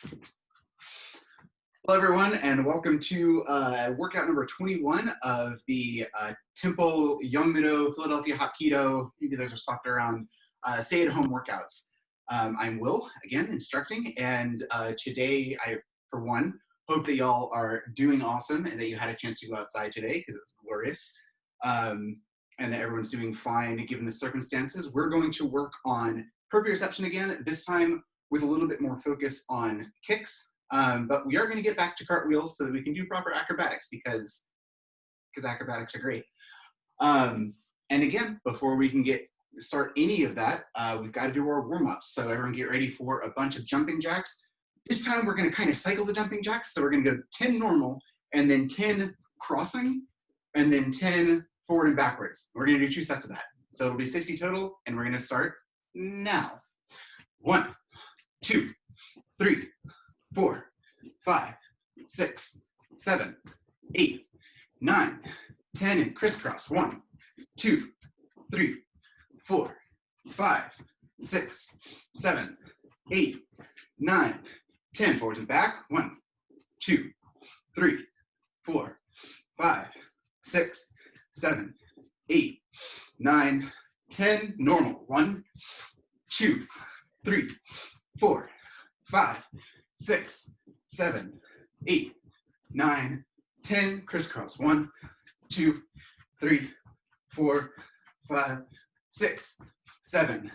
Hello, everyone, and welcome to workout number 21 of the Temple Yongmudo Philadelphia Hot Keto. Maybe those are swapped around stay-at-home workouts. I'm Will, again, instructing, and today I, for one, hope that y'all are doing awesome and that you had a chance to go outside today because it's glorious, and that everyone's doing fine given the circumstances. We're going to work on proprioception again, this time with a little bit more focus on kicks. But we are going to get back to cartwheels so that we can do proper acrobatics because acrobatics are great. And again, before we can start any of that, we've got to do our warm-ups. So everyone get ready for a bunch of jumping jacks. This time we're going to kind of cycle the jumping jacks. So we're going to go 10 normal and then 10 crossing and then 10 forward and backwards. We're going to do 2 sets of that. So it'll be 60 total, and we're going to start now. 1, 2, 3, 4, 5, 6, 7, 8, 9, 10, and crisscross. 1, 2, 3, 4, 5, 6, 7, 8, 9, 10. Forwards and back. 1, 2, 3, 4, 5, 6, 7, 8, 9, 10. Normal. 1, 2, 3, 4, 5, 6, 7, 8, 9, 10. Crisscross. 1, 2, 3, 4, 5, 6, 7,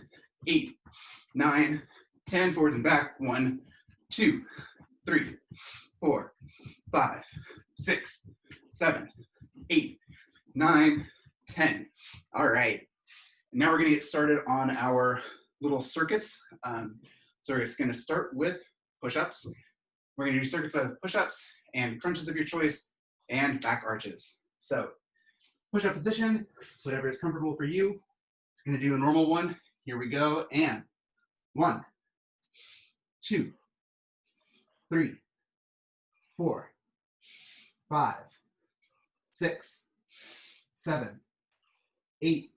8, 9, 10. Forward and back. 1, 2, 3, 4, 5, 6, 7, 8, 9, 10. All right. Now we're going to get started on our little circuits. So we're just going to start with push-ups. We're going to do circuits of push-ups and crunches of your choice and back arches. So push-up position, whatever is comfortable for you. It's going to do a normal one. Here we go. And 1, 2, 3, 4, 5, 6, 7, 8,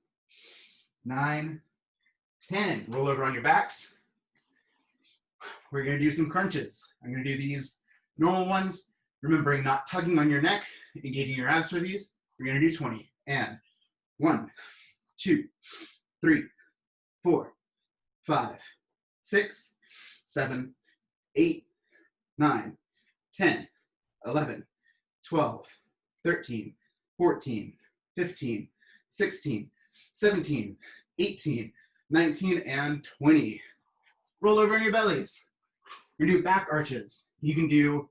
9, 10. Roll over on your backs. We're going to do some crunches. I'm going to do these normal ones, remembering not tugging on your neck, engaging your abs for these. We're going to do 20. And 1, 2, 3, 4, 5, 6, 7, 8, 9, 10, 11, 12, 13, 14, 15, 16, 17, 18, 19, and 20. Roll over in your bellies. We're going to do back arches. You can do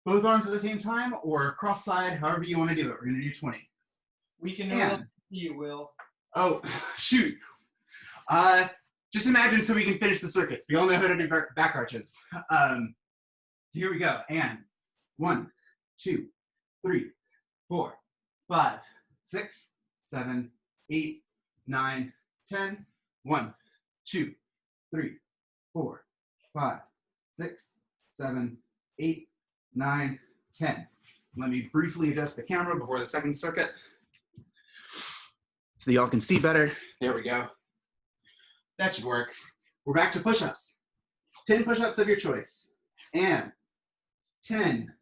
both arms at the same time or cross-side, however you want to do it. We're going to do 20. We can see you, Will. Oh, shoot. Just imagine so we can finish the circuits. We all know how to do back arches. So here we go. And 1, 2, 3, 4, 5, 6, 7, 8, 9, 10. 1, 2, 3, 4, 5, 6, 7, 8, 9, 10. Let me briefly adjust the camera before the second circuit so that y'all can see better. There we go. That should work. We're back to push-ups. 10 push-ups of your choice. And 10,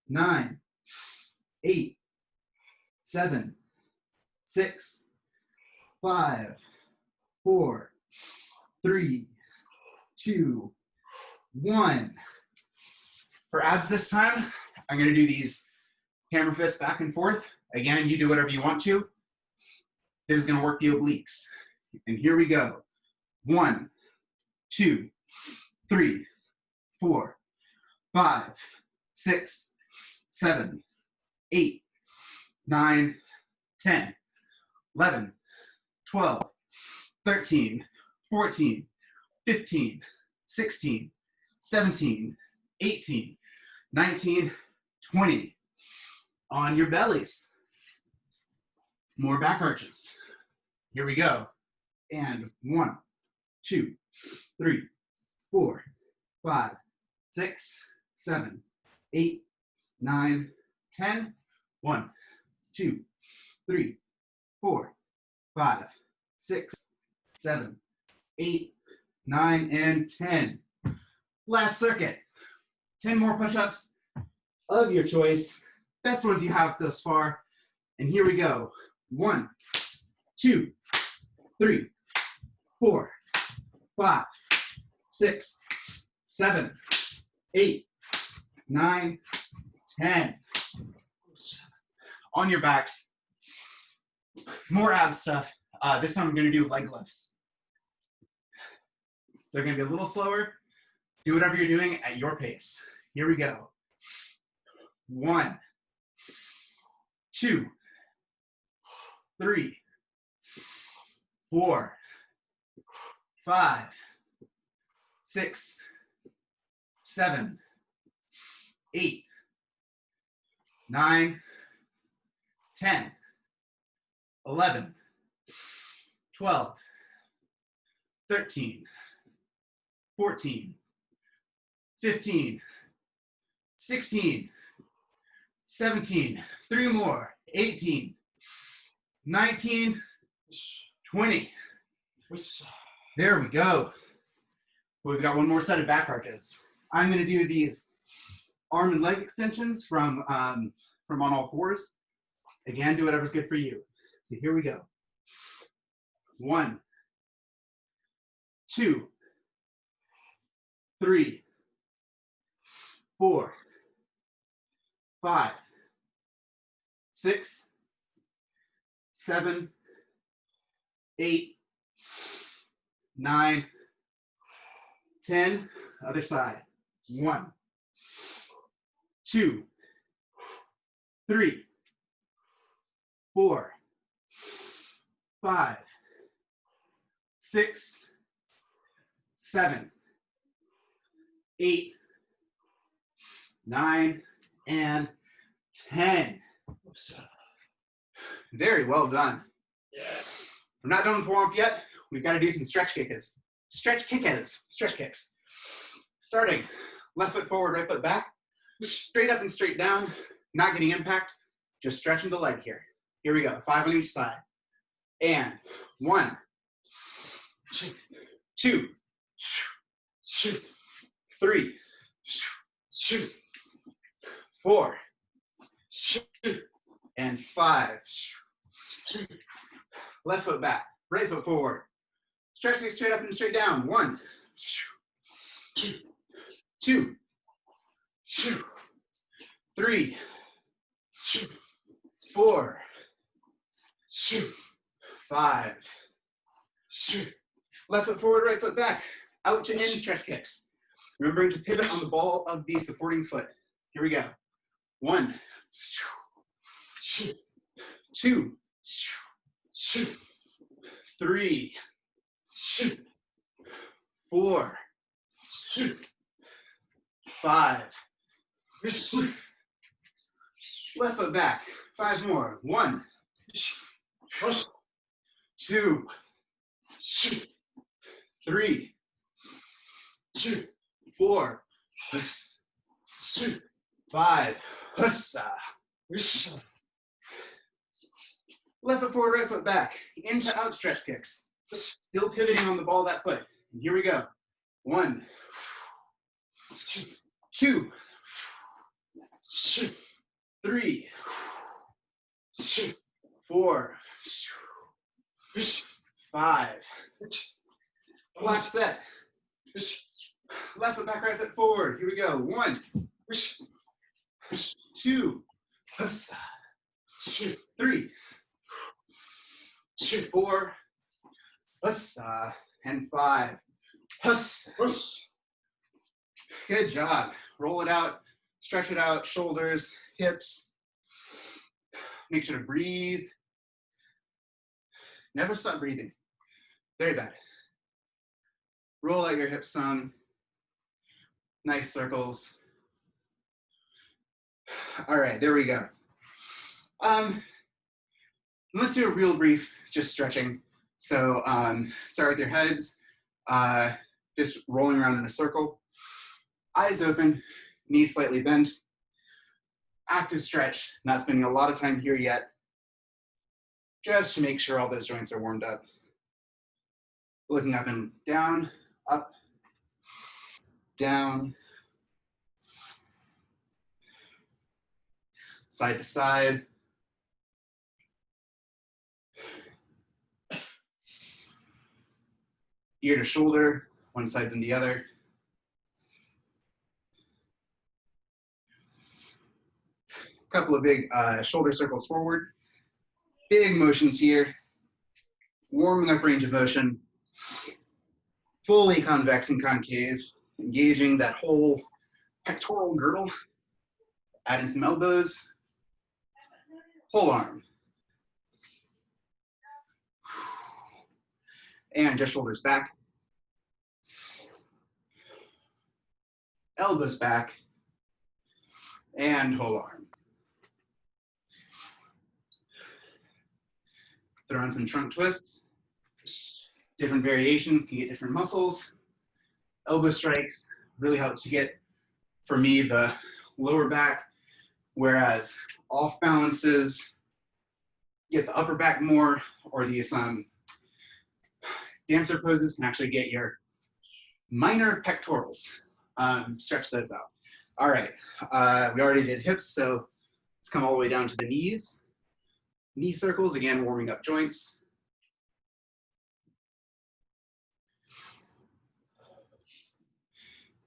9, 8, 7, 6, 5, 4, 3, 2, 1. For abs this time, I'm going to do these hammer fists back and forth. Again, you do whatever you want to. This is going to work the obliques. And here we go. 1, 2, 3, 4, 5, 6, 7, 8, 9, 10, 11, 12, 13, 14, 15, 16, 17, 18, 19, 20. On your bellies. More back arches. Here we go. And 1, 2, 3, 4, 5, 6, 7, 8, 9, 10. 1, 2, 3, 4, 5, 6, 7, 8, 9, and 10. Last circuit. 10 more push-ups of your choice. Best ones you have thus far. And here we go. 1, 2, 3, 4, 5, 6, 7, 8, 9, 10. On your backs. More ab stuff. This time I'm going to do leg lifts. They're going to be a little slower. Do whatever you're doing at your pace. Here we go. 1, 2, 3, 4, 5, 6, 7, 8, 9, 10, 11, 12, 13, 14, 15, 16, 17, 3 more, 18, 19, 20. There we go. We've got one more set of back arches. I'm going to do these arm and leg extensions from on all fours. Again, do whatever's good for you. So here we go. 1, 2, 3, 4, 5, 6, 7, 8, 9, 10. Other side. 1, 2, 3, 4, 5, 6, 7, 8, 9, and 10. Very well done. Yeah. We're not done with warm-up yet. We've got to do some stretch kicks. Stretch kicks. Starting, left foot forward, right foot back. Straight up and straight down, not getting impact, just stretching the leg here. Here we go, 5 on each side. And 1, 2, 3, 4, and 5. Left foot back, right foot forward. Stretching straight up and straight down. 1, 2, 3, 4, 5. Left foot forward, right foot back. Out to in stretch kicks. Remembering to pivot on the ball of the supporting foot. Here we go. 1, 2, 3, 4, 5. Left foot back. 5 more. 1, 2, 3, 4, 5. Left foot forward, right foot back. Into out stretch kicks. Still pivoting on the ball of that foot. And here we go. 1, 2, 3, 4, 5. Last set. Left foot back, right foot forward. Here we go. 1, 2, 3, 4, and 5. Good job. Roll it out, stretch it out, shoulders, hips. Make sure to breathe. Never stop breathing. Very bad. Roll out your hips some. Nice circles. All right, there we go. Let's do a real brief, just stretching. So start with your heads, just rolling around in a circle. Eyes open, knees slightly bent. Active stretch, not spending a lot of time here yet, just to make sure all those joints are warmed up. Looking up and down, down, side to side, ear to shoulder, one side then the other. Couple of big shoulder circles forward. Big motions here. Warming up range of motion. Fully convex and concave. Engaging that whole pectoral girdle. Adding some elbows. Whole arm. And just shoulders back. Elbows back. And whole arm. Throw on some trunk twists. Different variations can get different muscles. Elbow strikes really helps to get, for me, the lower back, whereas off balances get the upper back more, or these dancer poses can actually get your minor pectorals. Stretch those out. All right, we already did hips, so let's come all the way down to the knees. Knee circles, again, warming up joints.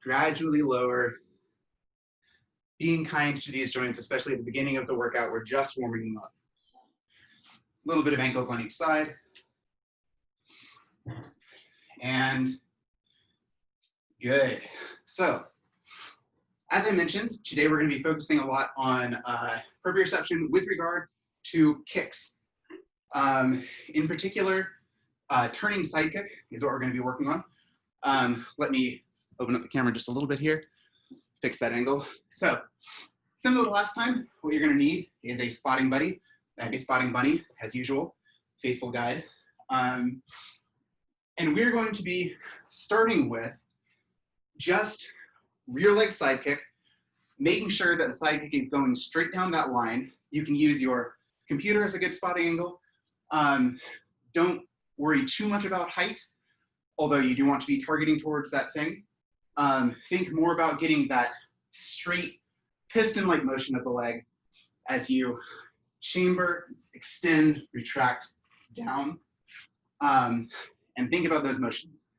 Gradually lower. Being kind to these joints, especially at the beginning of the workout, we're just warming them up. A little bit of ankles on each side. And good. So, as I mentioned, today we're going to be focusing a lot on proprioception with regard to kicks. In particular, turning side kick is what we're going to be working on. Let me open up the camera just a little bit here, fix that angle. So, similar to last time, what you're going to need is a spotting buddy, a spotting bunny, as usual, faithful guide. And we're going to be starting with just rear leg side kick, making sure that the side kick is going straight down that line. You can use your computer as a good spotting angle. Don't worry too much about height, although you do want to be targeting towards that thing. Think more about getting that straight piston-like motion of the leg as you chamber, extend, retract, down, and think about those motions.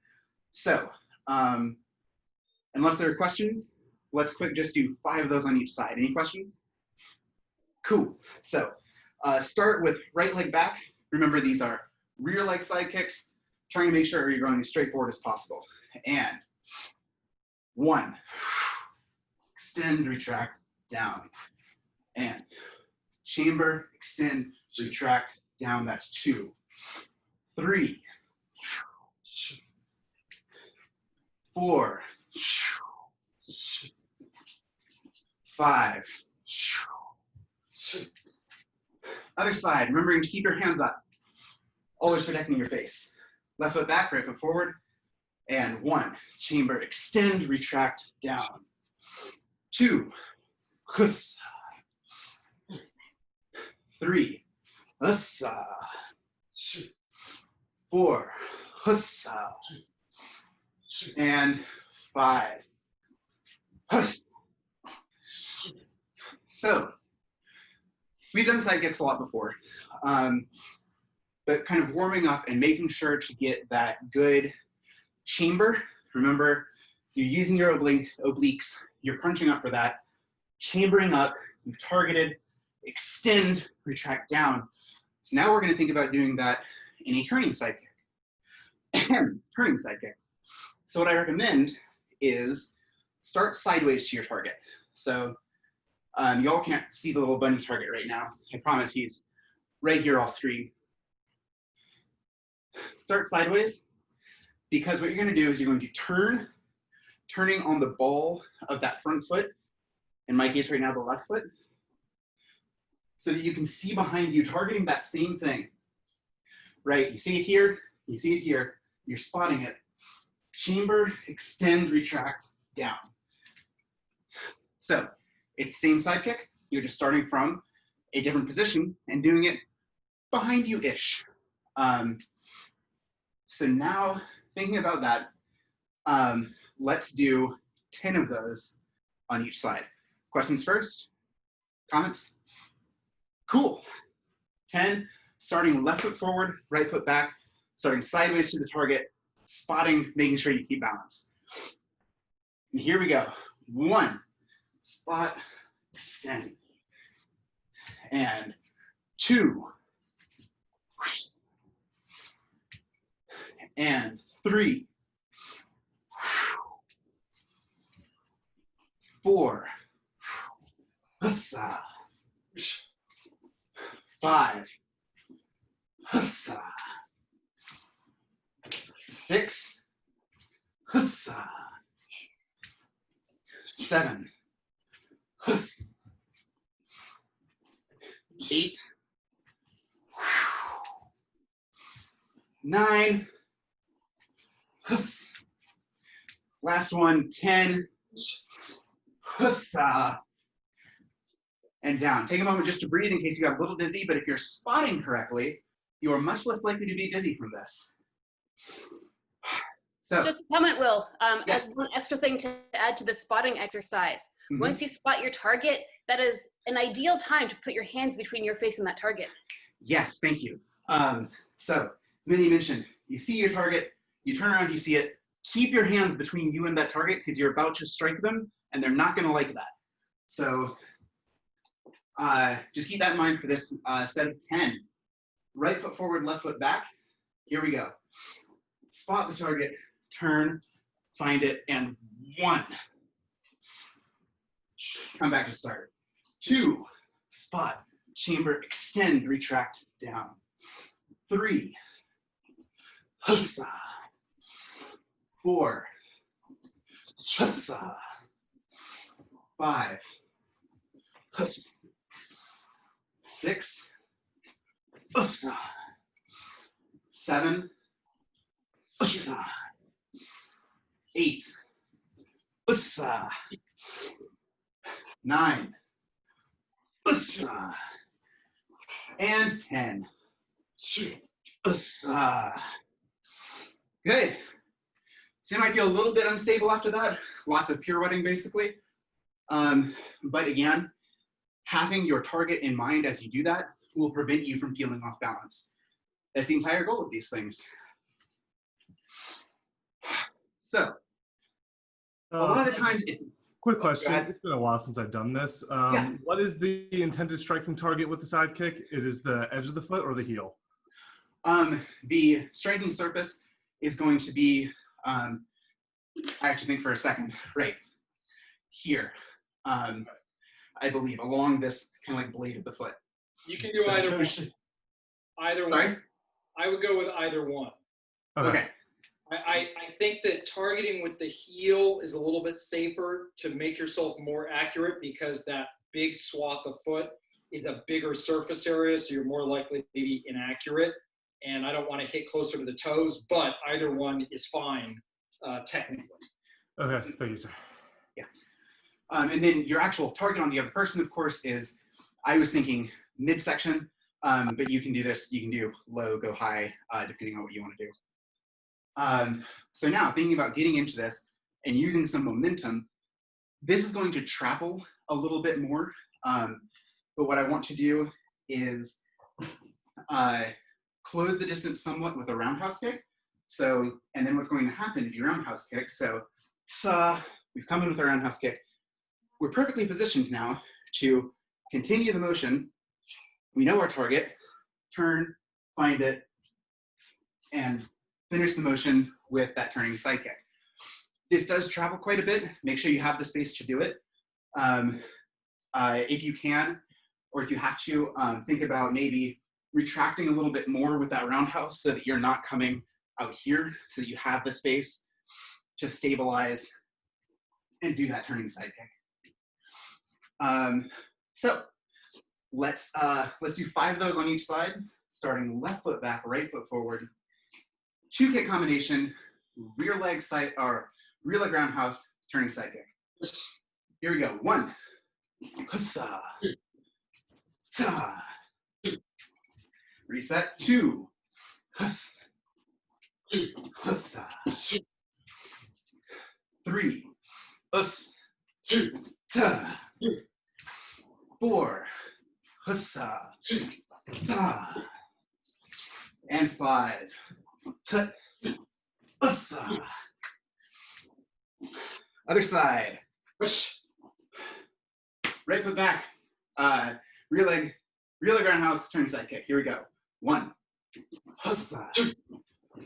So, unless there are questions, let's just do 5 of those on each side. Any questions? Cool. So, start with right leg back. Remember, these are rear leg side kicks, trying to make sure you're going as straightforward as possible. And 1, extend, retract, down. And chamber, extend, retract, down. That's 2. 3, 4, 5. Other side, remembering to keep your hands up. Always protecting your face. Left foot back, right foot forward. And 1, chamber, extend, retract, down. 2, 3, 4, and 5. So, we've done side kicks a lot before, but kind of warming up and making sure to get that good chamber. Remember, you're using your obliques, you're crunching up for that, chambering up, you've targeted, extend, retract down. So now we're going to think about doing that in a turning side kick. Turning side kick. So what I recommend is start sideways to your target. So y'all can't see the little bunny target right now. I promise he's right here off screen. Start sideways, because what you're going to do is you're going to turning on the ball of that front foot, in my case right now the left foot, so that you can see behind you, targeting that same thing. Right, you see it here, you see it here, you're spotting it. Chamber, extend, retract, down. So, it's same side kick, you're just starting from a different position and doing it behind you-ish. So now, thinking about that, let's do 10 of those on each side. Questions first? Comments? Cool. 10, starting left foot forward, right foot back, starting sideways to the target, spotting, making sure you keep balance. And here we go. 1, spot, extend. And 2, and 3, 4, 5, 6, 7, 8, 9, last one, 10, and down. Take a moment just to breathe in case you got a little dizzy, but if you're spotting correctly, you are much less likely to be dizzy from this. So, just a comment, Will, yes. as one extra thing to add to the spotting exercise. Once you spot your target, that is an ideal time to put your hands between your face and that target. Yes, thank you. So, as Minnie mentioned, you see your target, you turn around, you see it, keep your hands between you and that target because you're about to strike them and they're not gonna like that. So, just keep that in mind for this set of 10. Right foot forward, left foot back. Here we go. Spot the target, turn, find it, and 1. Come back to start. 2, spot, chamber, extend, retract, down. 3, 4, 5, 6, 7, 8, 9, and 10. Good. So you might feel a little bit unstable after that. Lots of pirouetting, basically. But again, having your target in mind as you do that will prevent you from feeling off balance. That's the entire goal of these things. So, a lot of the time, quick question. It's been a while since I've done this. Yeah. What is the intended striking target with the side kick? It is the edge of the foot or the heel? The striking surface is going to be, I actually think for a second, right here, I believe, along this kind of like blade of the foot. You can do either one. Either Sorry? one. I would go with either one. Okay. I think that targeting with the heel is a little bit safer to make yourself more accurate because that big swath of foot is a bigger surface area, so you're more likely to be inaccurate. And I don't want to hit closer to the toes, but either one is fine technically. Okay, thank you, sir. Yeah. And then your actual target on the other person, of course, is, I was thinking midsection, but you can do this, you can do low, go high, depending on what you want to do. So now, thinking about getting into this and using some momentum, this is going to travel a little bit more, but what I want to do is close the distance somewhat with a roundhouse kick. So, and then what's going to happen if you roundhouse kick, so we've come in with a roundhouse kick. We're perfectly positioned now to continue the motion. We know our target, turn, find it, and finish the motion with that turning side kick. This does travel quite a bit. Make sure you have the space to do it. If you can, or if you have to, think about maybe retracting a little bit more with that roundhouse so that you're not coming out here, so that you have the space to stabilize and do that turning side kick. So let's do 5 of those on each side, starting left foot back, right foot forward. 2 kick combination, rear leg side or rear leg roundhouse, turning side kick. Here we go. 1. Hussa. Ta. Reset. 2. Huss. Hussa. 3. hus, ta. 4, hussa, ta. And 5, ta, hussa. Other side. Right foot back. Rear leg roundhouse, turning side kick. Here we go. 1, hussa,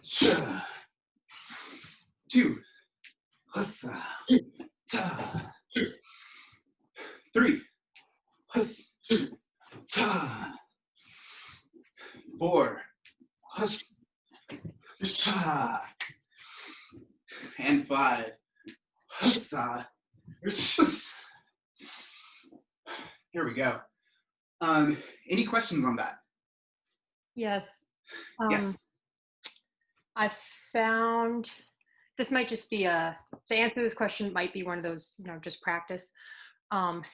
sha. 2, hussa, ta. 3, hus, ta. 4, hus, ta. And 5, hussa, shus. Here we go. Any questions on that? Yes. Yes. I found this might just be the answer to this question might be one of those, just practice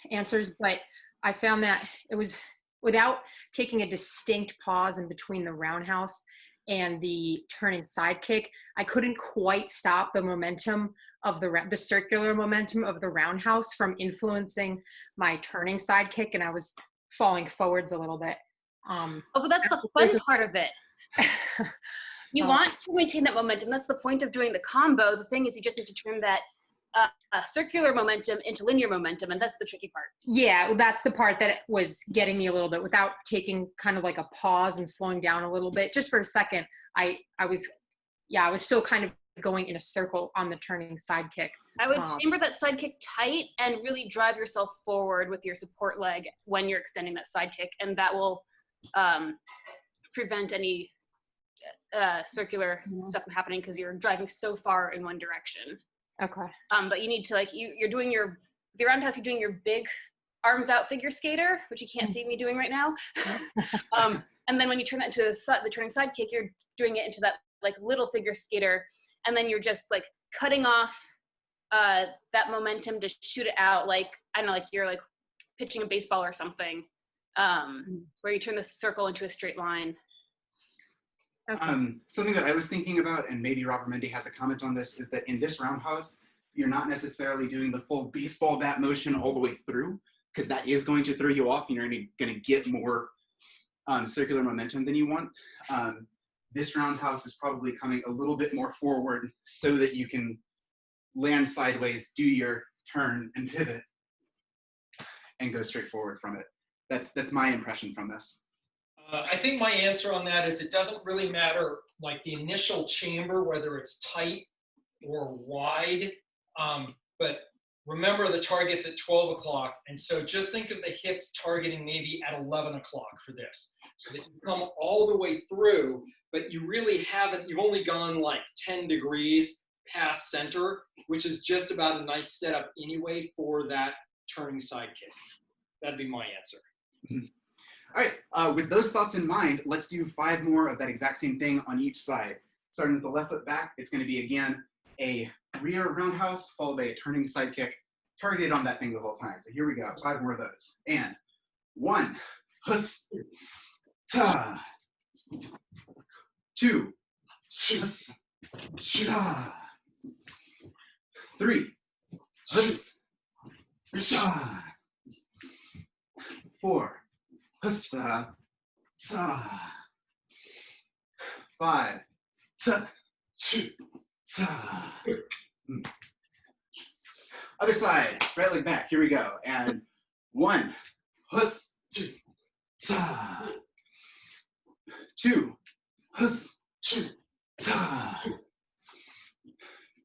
answers, but I found that it was without taking a distinct pause in between the roundhouse and the turning side kick, I couldn't quite stop the momentum of the circular momentum of the roundhouse from influencing my turning side kick, and I was falling forwards a little bit. Oh, but that's the fun part of it. You want to maintain that momentum. That's the point of doing the combo. The thing is, you just need to turn that circular momentum into linear momentum, and that's the tricky part. Yeah, that's the part that was getting me a little bit without taking kind of like a pause and slowing down a little bit. Just for a second, I was still kind of going in a circle on the turning side kick. I would chamber that side kick tight and really drive yourself forward with your support leg when you're extending that side kick, and that will prevent any circular stuff from happening because you're driving so far in one direction. Okay. But you need to you're doing the roundhouse, you're doing your big arms out figure skater, which you can't see me doing right now. And then when you turn that into the turning side kick, you're doing it into that little figure skater, and then you're just cutting off that momentum to shoot it out you're pitching a baseball or something, where you turn the circle into a straight line. Okay. Something that I was thinking about, and maybe Robert Mendy has a comment on this, is that in this roundhouse, you're not necessarily doing the full baseball bat motion all the way through, because that is going to throw you off, and you're going to get more circular momentum than you want. This roundhouse is probably coming a little bit more forward so that you can land sideways, do your turn, and pivot, and go straight forward from it. That's my impression from this. I think my answer on that is it doesn't really matter, the initial chamber, whether it's tight or wide. But remember, the target's at 12 o'clock. And so just think of the hips targeting maybe at 11 o'clock for this. So that you come all the way through, but you really you've only gone 10 degrees past center, which is just about a nice setup anyway for that turning side kick. That'd be my answer. Mm-hmm. All right, with those thoughts in mind, let's do 5 more of that exact same thing on each side. Starting with the left foot back, it's going to be, again, a rear roundhouse followed by a turning side kick, targeted on that thing the whole time. So here we go, 5 more of those. And 1, hus, ta. 2, hus, ta. 3, hus, ta. 4, hussa, ta. 5, ta, ta. Other side, right leg back. Here we go. And 1, hus, ta. 2, hus, ta.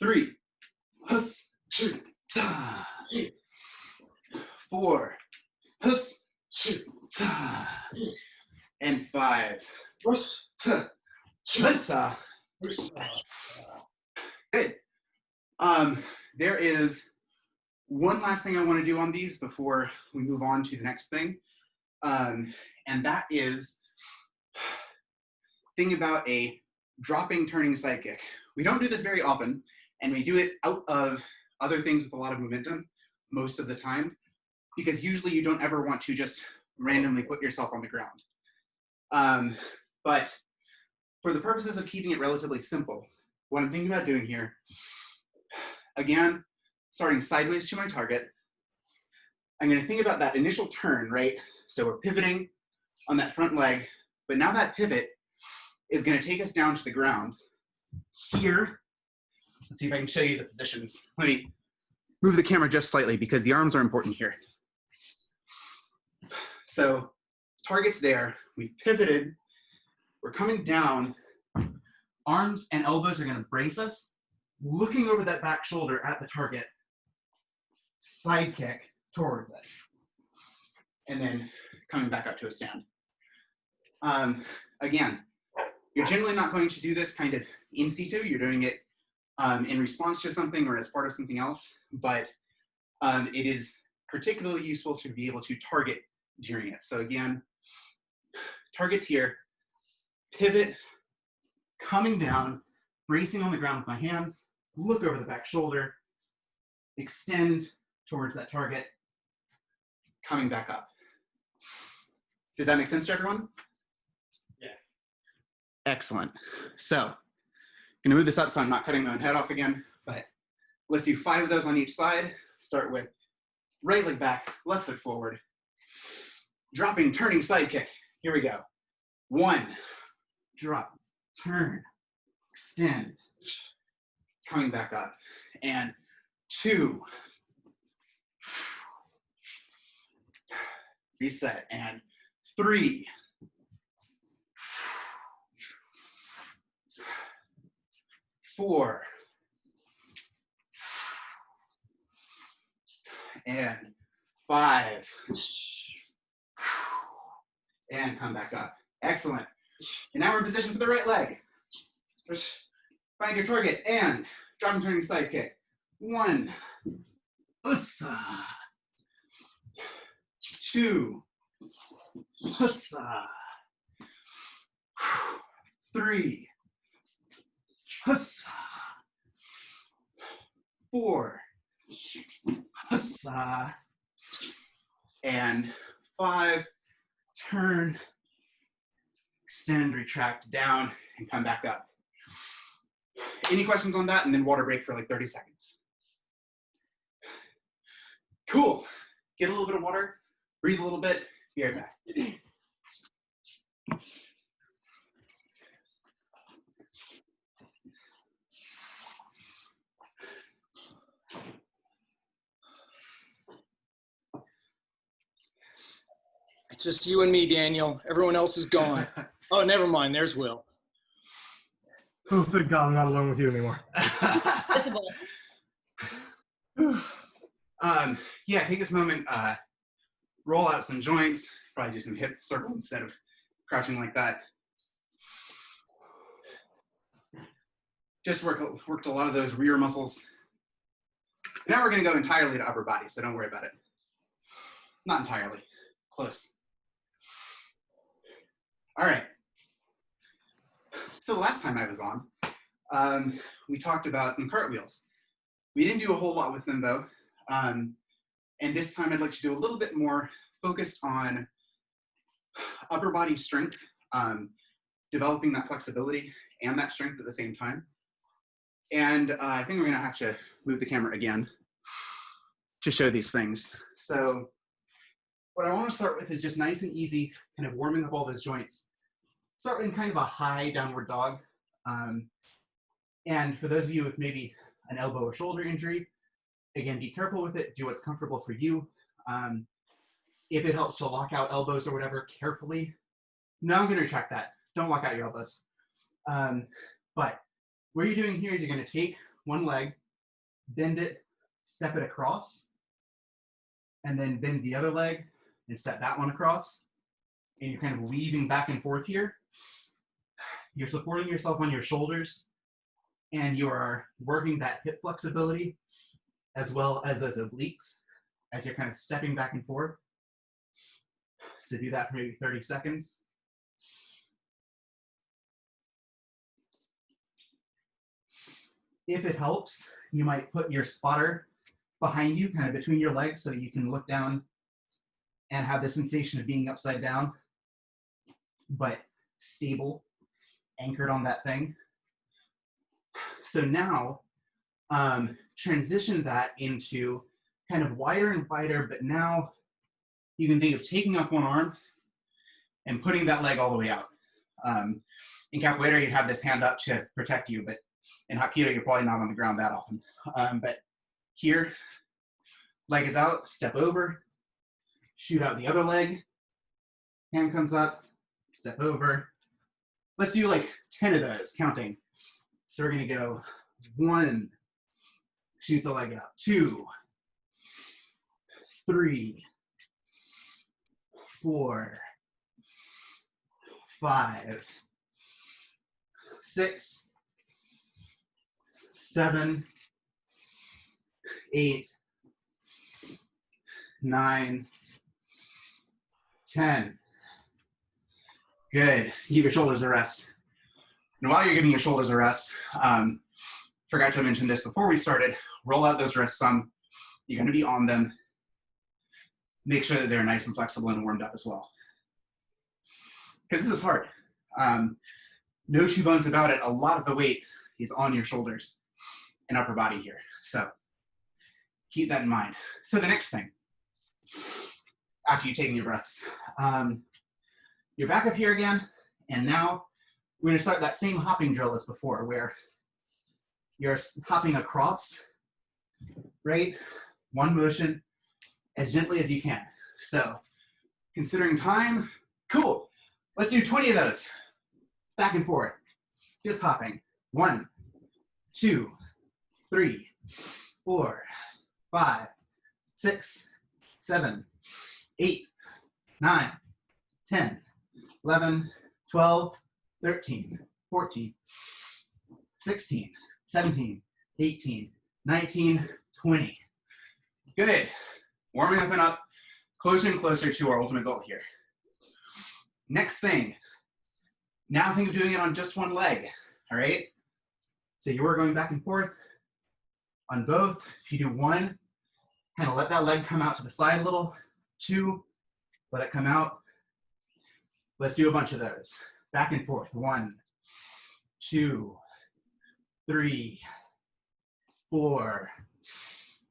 3, hus, ta. 4, hus, ta. And 5, hus, ta, hussa. Good. There is one last thing I want to do on these before we move on to the next thing. And that is thinking about a dropping turning side kick. We don't do this very often, and we do it out of other things with a lot of momentum most of the time, because usually you don't ever want to just randomly put yourself on the ground. But for the purposes of keeping it relatively simple, what I'm thinking about doing here, again, starting sideways to my target. I'm going to think about that initial turn, right? So we're pivoting on that front leg, but now that pivot is going to take us down to the ground. Here, let's see if I can show you the positions. Let me move the camera just slightly because the arms are important here. So target's there, we've pivoted, we're coming down, arms and elbows are going to brace us, looking over that back shoulder at the target, side kick towards it, and then coming back up to a stand. Again, you're generally not going to do this kind of in situ, you're doing it in response to something or as part of something else, but it is particularly useful to be able to target during it. So again, target's here, pivot, coming down, bracing on the ground with my hands, look over the back shoulder, extend towards that target, coming back up. Does that make sense to everyone? Yeah. Excellent. So I'm gonna move this up so I'm not cutting my own head off again, but let's do 5 of those on each side. Start with right leg back, left foot forward, dropping, turning side kick. Here we go. 1, drop, turn, extend, coming back up, and 2, reset, and 3, 4, and 5, and come back up. Excellent. And now we're in position for the right leg. Just find your target and drop and turning side kick. 1, ussa. 2, ussa. 3, ussa. 4, ussa. And 5, turn, extend, retract down, and come back up. Any questions on that? And then water break for like 30 seconds. Cool. Get a little bit of water, breathe a little bit, be right back. It's just you and me, Daniel. Everyone else is gone. Oh, never mind. There's Will. Oh, thank God I'm not alone with you anymore. Yeah, take this moment, roll out some joints, probably do some hip circles instead of crouching like that. Just worked a lot of those rear muscles. Now we're gonna go entirely to upper body, so don't worry about it. Not entirely, close. All right. So the last time I was on, we talked about some cartwheels. We didn't do a whole lot with them though. And this time I'd like to do a little bit more focused on upper body strength, developing that flexibility and that strength at the same time. And I think we're gonna have to move the camera again to show these things. So what I wanna start with is just nice and easy, kind of warming up all those joints. Start in kind of a high downward dog. And for those of you with maybe an elbow or shoulder injury, again, be careful with it, do what's comfortable for you. If it helps to lock out elbows or whatever, carefully. No, I'm gonna retract that. Don't lock out your elbows. But what you're doing here is you're gonna take one leg, bend it, step it across, and then bend the other leg and step that one across. And you're kind of weaving back and forth here. You're supporting yourself on your shoulders, and you are working that hip flexibility as well as those obliques as you're kind of stepping back and forth. So do that for maybe 30 seconds. If it helps, you might put your spotter behind you, kind of between your legs, so you can look down and have the sensation of being upside down, but stable, anchored on that thing. So now, transition that into kind of wider and wider, but now you can think of taking up one arm and putting that leg all the way out. In capoeira, you'd have this hand up to protect you, but in Hapkido, you're probably not on the ground that often. But here, leg is out, step over, shoot out the other leg, hand comes up, step over. Let's do like 10 of those, counting. So we're gonna go 1, shoot the leg out, 2, 3, 4, 5, 6, 7, 8, 9, 10. Good. Give your shoulders a rest. And while you're giving your shoulders a rest, forgot to mention this before we started, roll out those wrists some. You're going to be on them. Make sure that they're nice and flexible and warmed up as well. Because this is hard. No two bones about it. A lot of the weight is on your shoulders and upper body here. So keep that in mind. So the next thing, after you've taken your breaths, you're back up here again, and now we're gonna start that same hopping drill as before, where you're hopping across, right? One motion, as gently as you can. So considering time, cool. Let's do 20 of those, back and forth, just hopping. 1, 2, 3, 4, 5, 6, 7, 8, 9, 10, 11, 12, 13, 14, 16, 17, 18, 19, 20. Good. Warming up and up, closer and closer to our ultimate goal here. Next thing, now think of doing it on just one leg, all right? So you are going back and forth on both. If you do 1, kind of let that leg come out to the side a little. 2, let it come out. Let's do a bunch of those. Back and forth. 1, 2, 3, 4.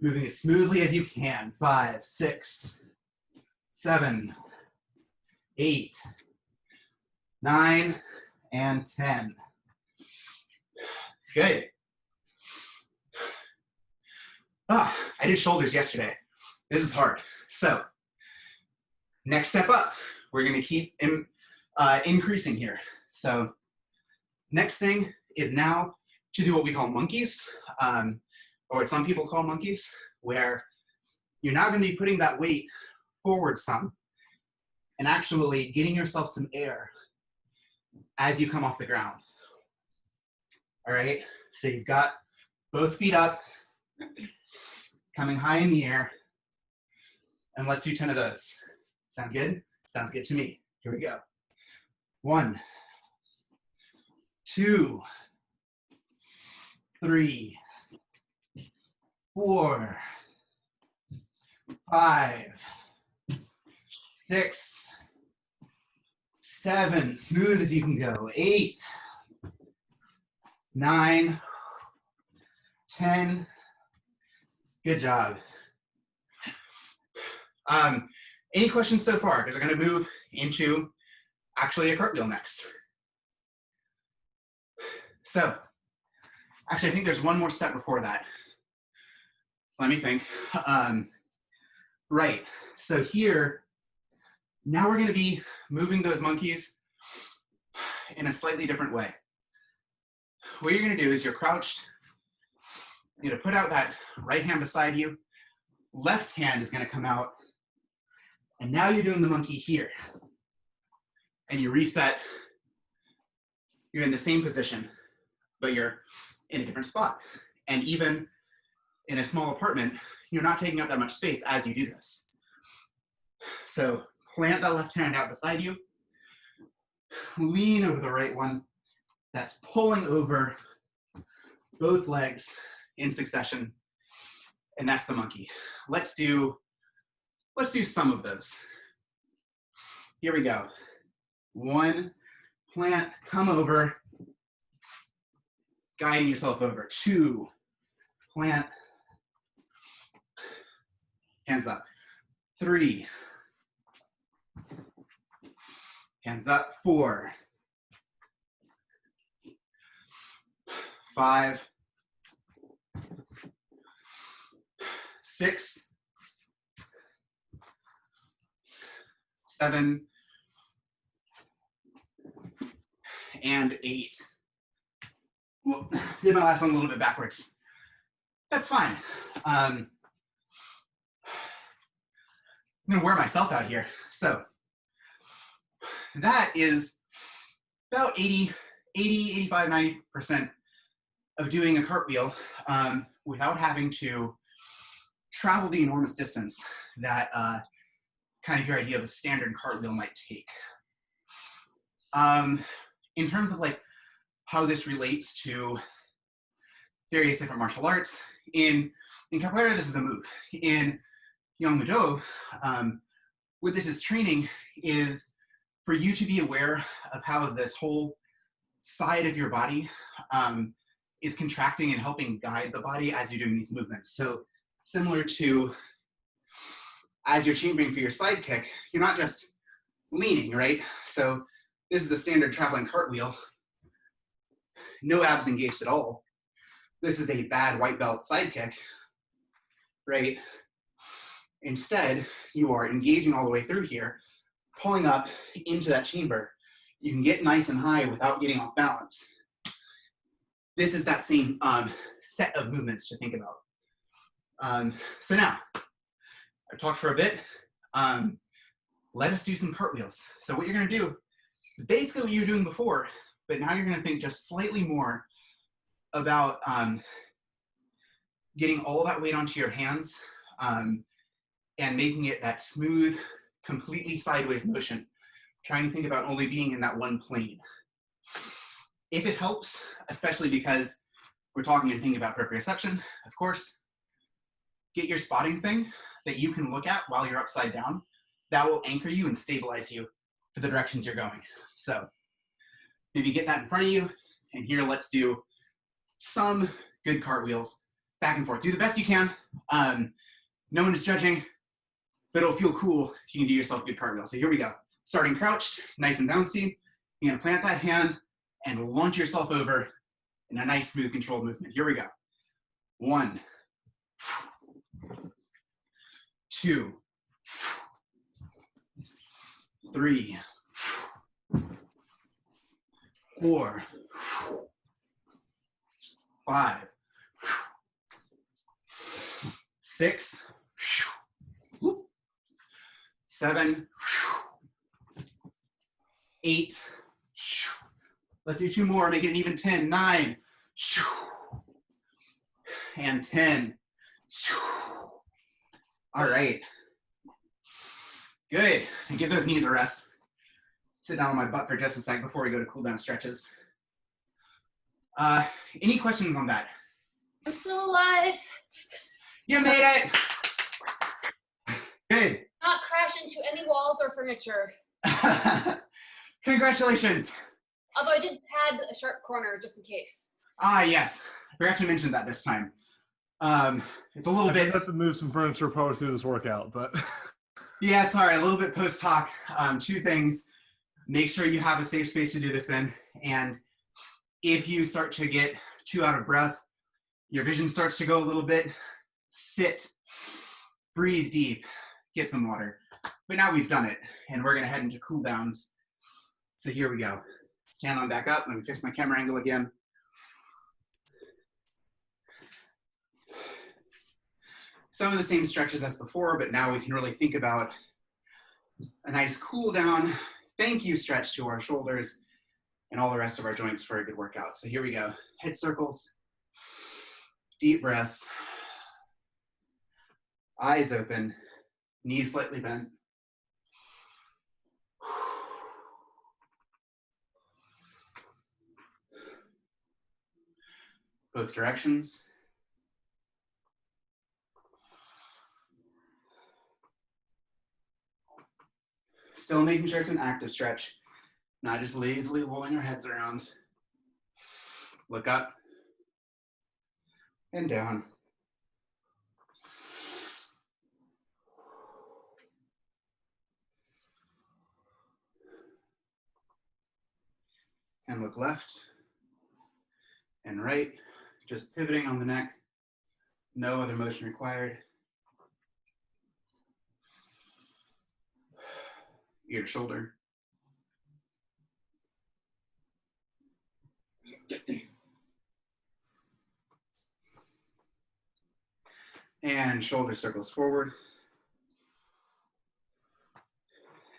Moving as smoothly as you can. 5, 6, 7, 8, 9, and 10. Good. I did shoulders yesterday. This is hard. So next step up, we're going to keep increasing here. So next thing is now to do what we call monkeys, or what some people call monkeys, where you're now going to be putting that weight forward some and actually getting yourself some air as you come off the ground. All right, so you've got both feet up, coming high in the air, and let's do 10 of those. Sound good? Sounds good to me. Here we go. 1, 2, 3, 4, 5, 6, 7, smooth as you can go. 8, 9, 10. Good job. Any questions so far? Because we're going to move into actually a cartwheel next. So, actually, I think there's one more step before that. Let me think. Right. So here, now we're going to be moving those monkeys in a slightly different way. What you're going to do is you're crouched. You're going to put out that right hand beside you. Left hand is going to come out. And now you're doing the monkey here. And you reset. You're in the same position, but you're in a different spot. And even in a small apartment, you're not taking up that much space as you do this. So plant that left hand out beside you. Lean over the right one. That's pulling over both legs in succession. And that's the monkey. Let's do some of those. Here we go. 1, plant, come over, guiding yourself over. 2, plant, hands up. 3. Hands up. 4. 5. 6. 7. And 8. Whoop, did my last one a little bit backwards. That's fine. I'm gonna wear myself out here. So that is about 85, 90% of doing a cartwheel without having to travel the enormous distance that kind of your idea of a standard cartwheel might take. In terms of like how this relates to various different martial arts, in capoeira, this is a move. In Yongmudo, what this is training is for you to be aware of how this whole side of your body is contracting and helping guide the body as you're doing these movements. So similar to as you're chambering for your side kick, you're not just leaning, right? So this is a standard traveling cartwheel. No abs engaged at all. This is a bad white belt side kick, right? Instead, you are engaging all the way through here, pulling up into that chamber. You can get nice and high without getting off balance. This is that same set of movements to think about. So now, I've talked for a bit. Let us do some cartwheels. So what you're gonna do is basically what you were doing before, but now you're gonna think just slightly more about getting all that weight onto your hands and making it that smooth, completely sideways motion. Trying to think about only being in that one plane. If it helps, especially because we're talking and thinking about proprioception, of course, get your spotting thing that you can look at while you're upside down. That will anchor you and stabilize you for the directions you're going. So maybe get that in front of you, and here let's do some good cartwheels back and forth. Do the best you can. No one is judging, but it'll feel cool if you can do yourself a good cartwheel. So here we go. Starting crouched, nice and bouncy. You're gonna plant that hand and launch yourself over in a nice, smooth, controlled movement. Here we go. 1, 2, 3, 4, 5, 6, 7, 8. Let's do 2 more, make it an even 10. 9, and 10. All right. Good. And give those knees a rest. Sit down on my butt for just a sec before we go to cool down stretches. Any questions on that? I'm still alive. You made it. Good. Not crash into any walls or furniture. Congratulations. Although I did pad a sharp corner just in case. Ah, yes. I forgot to mention that this time. It's a little bit. I have to move some furniture probably through this workout, but. Yeah, sorry, a little bit post hoc. 2 things. Make sure you have a safe space to do this in. And if you start to get too out of breath, your vision starts to go a little bit, sit, breathe deep, get some water. But now we've done it, and we're gonna head into cool downs. So here we go. Stand on back up. Let me fix my camera angle again. Some of the same stretches as before, but now we can really think about a nice cool down, thank you stretch to our shoulders and all the rest of our joints for a good workout. So here we go. Head circles, deep breaths, eyes open, knees slightly bent. Both directions. Still making sure it's an active stretch, not just lazily rolling our heads around. Look up and down. and look left and right, just pivoting on the neck. No other motion required. Ear to shoulder. And shoulder circles forward.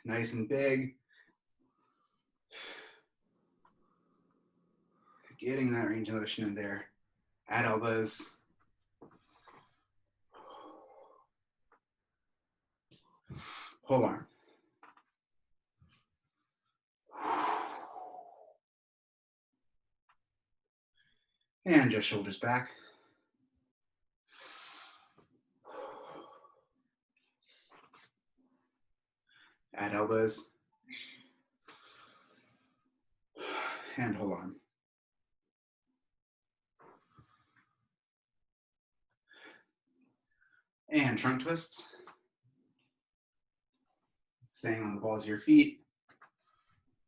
Nice and big. Getting that range of motion in there. Add elbows. Whole arm. And just shoulders back. Add elbows. And whole arm. And trunk twists. Staying on the balls of your feet.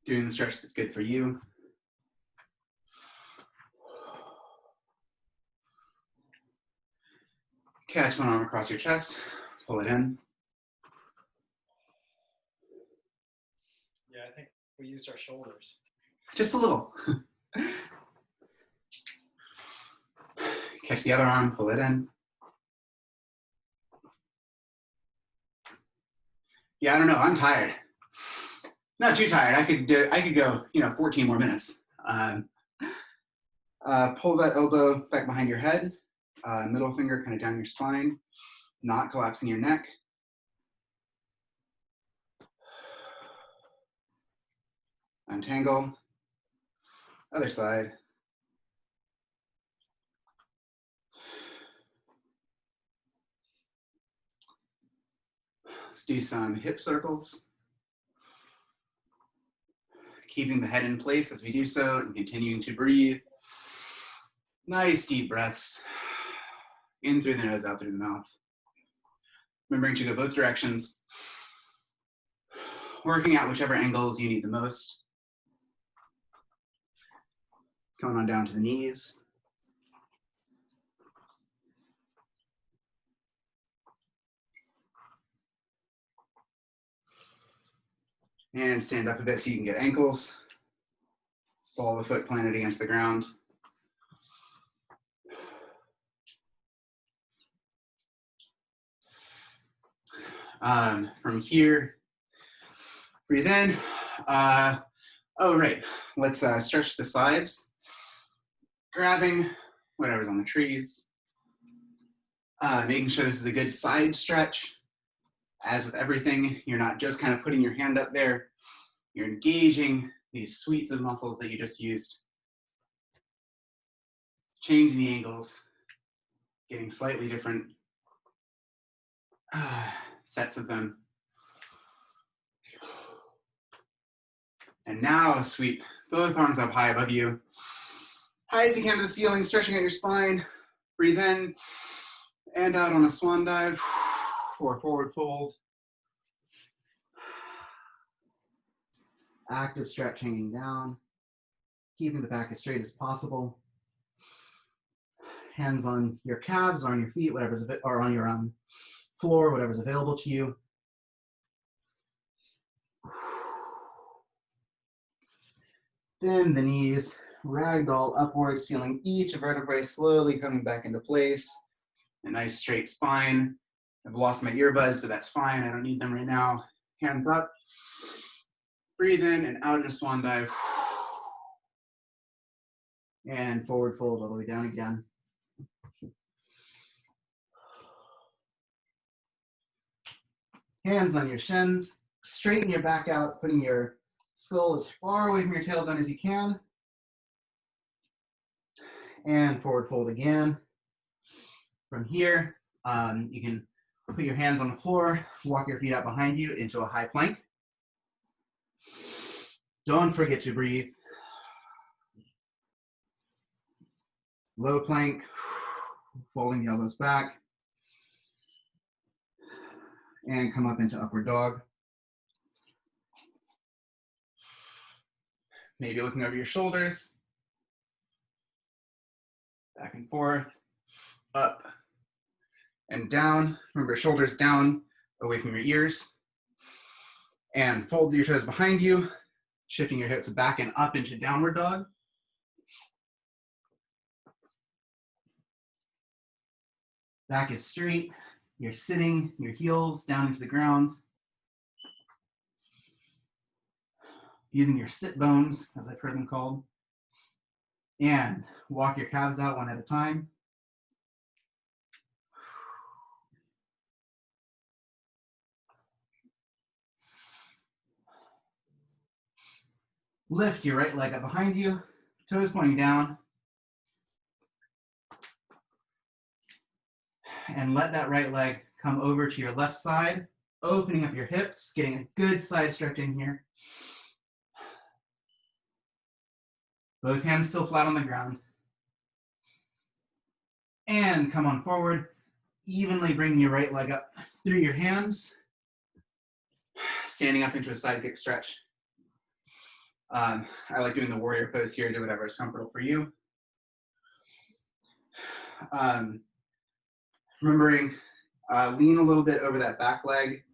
Doing the stretch that's good for you. Catch one arm across your chest. Pull it in. Yeah, I think we used our shoulders. Just a little. Catch the other arm, pull it in. Yeah, I don't know, I'm tired. Not too tired, I could go, 14 more minutes. Pull that elbow back behind your head, middle finger kind of down your spine, not collapsing your neck. Untangle, other side. Let's do some hip circles. Keeping the head in place as we do so and continuing to breathe. Nice deep breaths. In through the nose, out through the mouth. Remembering to go both directions. Working out whichever angles you need the most. Going on down to the knees. And stand up a bit so you can get ankles. Ball of the foot planted against the ground. From here, breathe in. Oh, right. Let's stretch the sides. Grabbing whatever's on the trees. Making sure this is a good side stretch. As with everything, you're not just kind of putting your hand up there. You're engaging these suites of muscles that you just used. Changing the angles. Getting slightly different sets of them. And now sweep both arms up high above you. High as you can to the ceiling, stretching out your spine. Breathe in and out on a swan dive for a forward fold. Active stretch hanging down, keeping the back as straight as possible. Hands on your calves or on your feet, whatever's or on your floor, whatever's available to you. Bend the knees, ragdoll upwards, feeling each vertebrae slowly coming back into place. A nice straight spine. I've lost my earbuds, but that's fine. I don't need them right now. Hands up. Breathe in and out in a swan dive. And forward fold all the way down again. Hands on your shins. Straighten your back out, putting your skull as far away from your tailbone as you can. And forward fold again. From here, you can put your hands on the floor, walk your feet out behind you into a high plank. Don't forget to breathe. Low plank, folding the elbows back. And come up into upward dog. Maybe looking over your shoulders, back and forth, up and down. Remember, shoulders down, away from your ears. And fold your toes behind you, shifting your hips back and up into downward dog. Back is straight. You're sitting, your heels down into the ground. Using your sit bones, as I've heard them called. And walk your calves out one at a time. Lift your right leg up behind you, toes pointing down. And let that right leg come over to your left side, opening up your hips, getting a good side stretch in here. Both hands still flat on the ground. And come on forward, evenly bringing your right leg up through your hands, standing up into a side kick stretch. I like doing the warrior pose here, do whatever is comfortable for you. Remembering, lean a little bit over that back leg.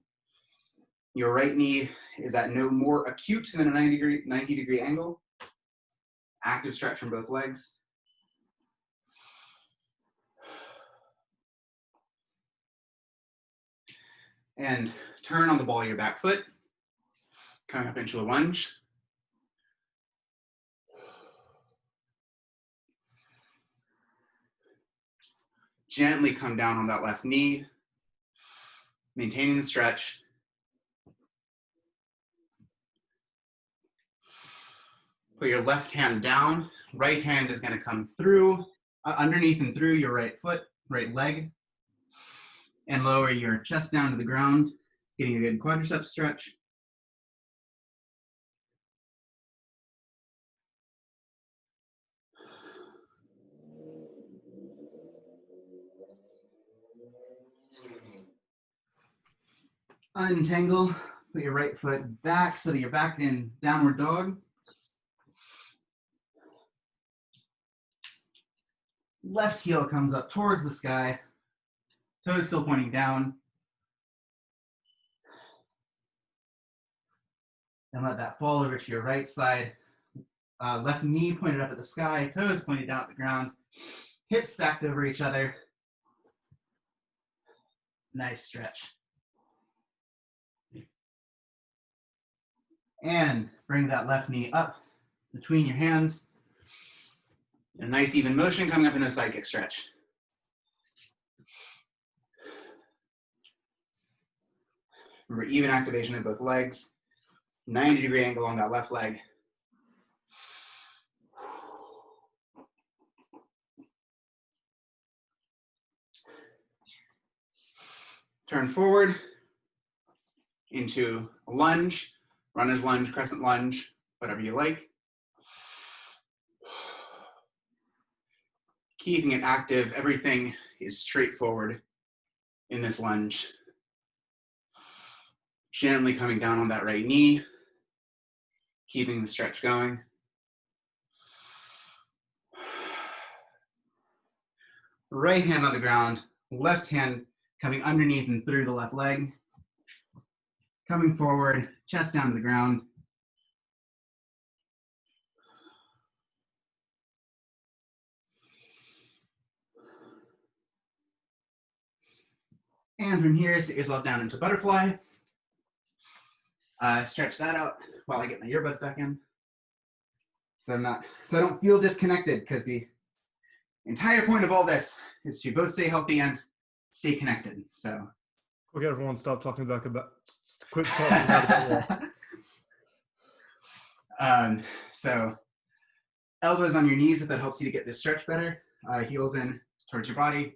Your right knee is at no more acute than a 90 degree angle. Active stretch from both legs. And turn on the ball of your back foot, coming up into a lunge. Gently come down on that left knee, maintaining the stretch. Put your left hand down. Right hand is going to come through, underneath and through your right foot, right leg. And lower your chest down to the ground, getting a good quadricep stretch. Untangle, put your right foot back so that you're back in downward dog. Left heel comes up towards the sky, toes still pointing down. And let that fall over to your right side. Left knee pointed up at the sky, toes pointed down at the ground, hips stacked over each other. Nice stretch. And bring that left knee up between your hands. A nice even motion coming up into a side kick stretch. Remember, even activation of both legs. 90 degree angle on that left leg. Turn forward into a lunge, runner's lunge, crescent lunge, whatever you like. Keeping it active, everything is straightforward in this lunge. Gently coming down on that right knee, keeping the stretch going. Right hand on the ground, left hand coming underneath and through the left leg. Coming forward, chest down to the ground. And from here, sit yourself down into butterfly. Stretch that out while I get my earbuds back in. So I don't feel disconnected, because the entire point of all this is to both stay healthy and stay connected. So Quick, everyone, stop talking about quit talking about it. So elbows on your knees if that helps you to get this stretch better. Heels in towards your body.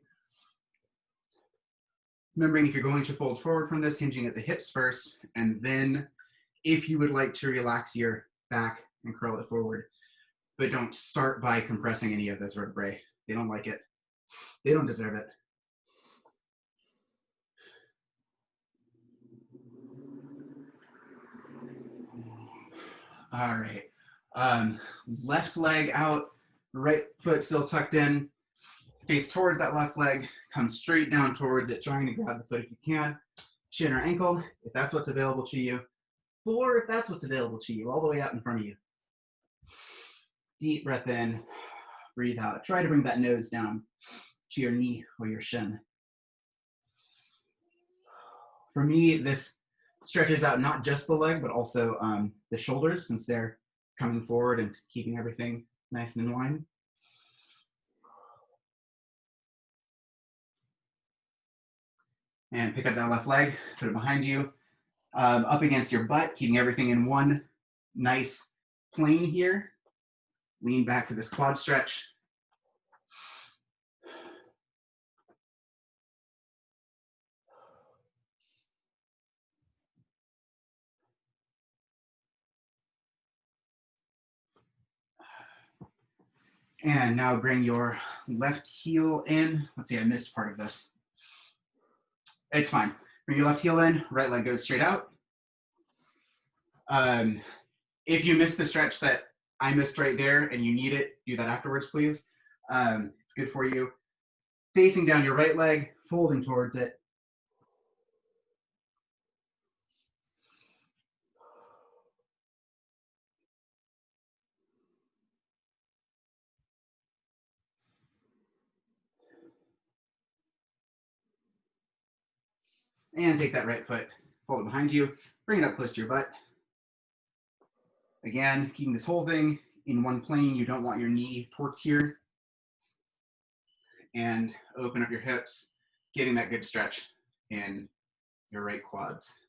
Remembering, if you're going to fold forward from this, hinging at the hips first, and then if you would like to relax your back and curl it forward, but don't start by compressing any of those vertebrae. They don't like it. They don't deserve it. All right. Left leg out, right foot still tucked in, face towards that left leg, come straight down towards it, trying to grab the foot if you can, shin or ankle, if that's what's available to you, floor if that's what's available to you, all the way out in front of you. Deep breath in, breathe out. Try to bring that nose down to your knee or your shin. For me, this stretches out not just the leg, but also the shoulders, since they're coming forward and keeping everything nice and in line. And pick up that left leg, put it behind you, up against your butt, keeping everything in one nice plane here. Lean back for this quad stretch. And now bring your left heel in. Let's see, I missed part of this. It's fine. Bring your left heel in, right leg goes straight out. If you missed the stretch that I missed right there and you need it, do that afterwards, please. It's good for you. Facing down your right leg, folding towards it. And take that right foot, fold it behind you, bring it up close to your butt. Again, keeping this whole thing in one plane. You don't want your knee torqued here. And open up your hips, getting that good stretch in your right quads.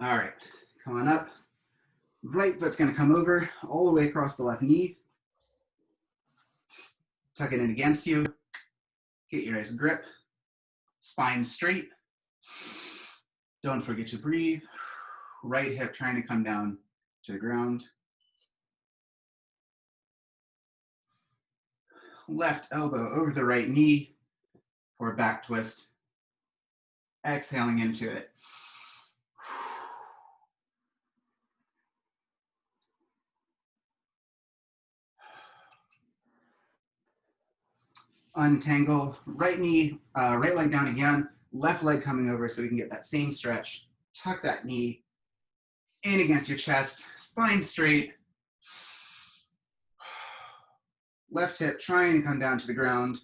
All right, come on up. Right foot's gonna come over all the way across the left knee. Tuck it in against you. Get your nice grip. Spine straight. Don't forget to breathe. Right hip trying to come down to the ground. Left elbow over the right knee for a back twist. Exhaling into it. Untangle, right knee, right leg down again, left leg coming over so we can get that same stretch. Tuck that knee in against your chest, spine straight. Left hip trying to come down to the ground.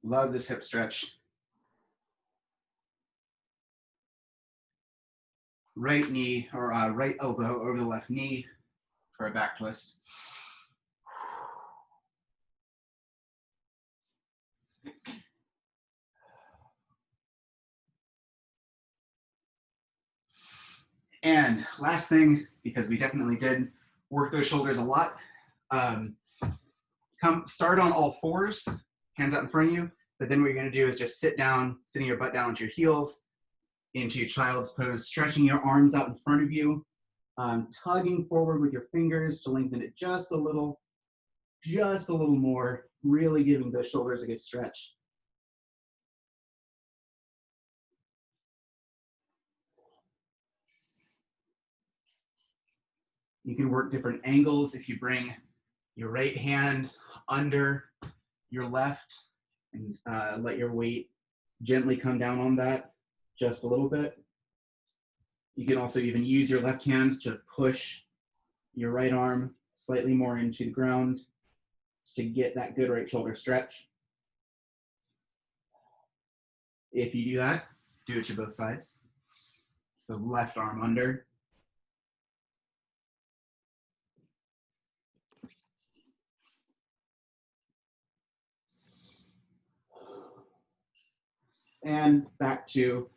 Love this hip stretch. Right knee, or right elbow over the left knee for a back twist. And last thing, because we definitely did work those shoulders a lot, start on all fours, hands out in front of you, but then what you're gonna do is just sit down, sitting your butt down onto your heels, into child's pose, stretching your arms out in front of you, tugging forward with your fingers to lengthen it just a little more, really giving those shoulders a good stretch. You can work different angles if you bring your right hand under your left and let your weight gently come down on that just a little bit. You can also even use your left hand to push your right arm slightly more into the ground to get that good right shoulder stretch. If you do that, do it to both sides. So left arm under. And back to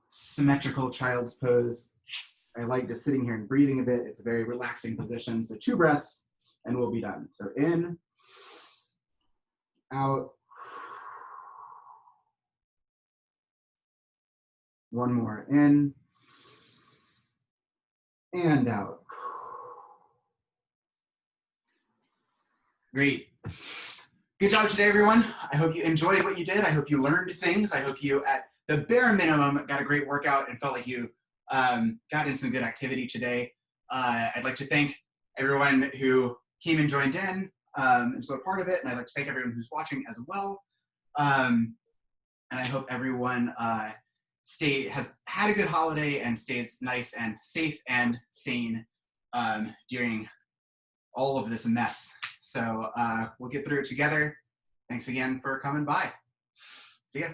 symmetrical child's pose. I like just sitting here and breathing a bit. It's a very relaxing position. So 2 breaths and we'll be done. So in, out. One more, in and out. Great. Good job today, everyone. I hope you enjoyed what you did. I hope you learned things. I hope you, at the bare minimum, got a great workout and felt like you got in some good activity today. I'd like to thank everyone who came and joined in and so a part of it, and I'd like to thank everyone who's watching as well. And I hope everyone has had a good holiday and stays nice and safe and sane during all of this mess. So we'll get through it together. Thanks again for coming by. See ya.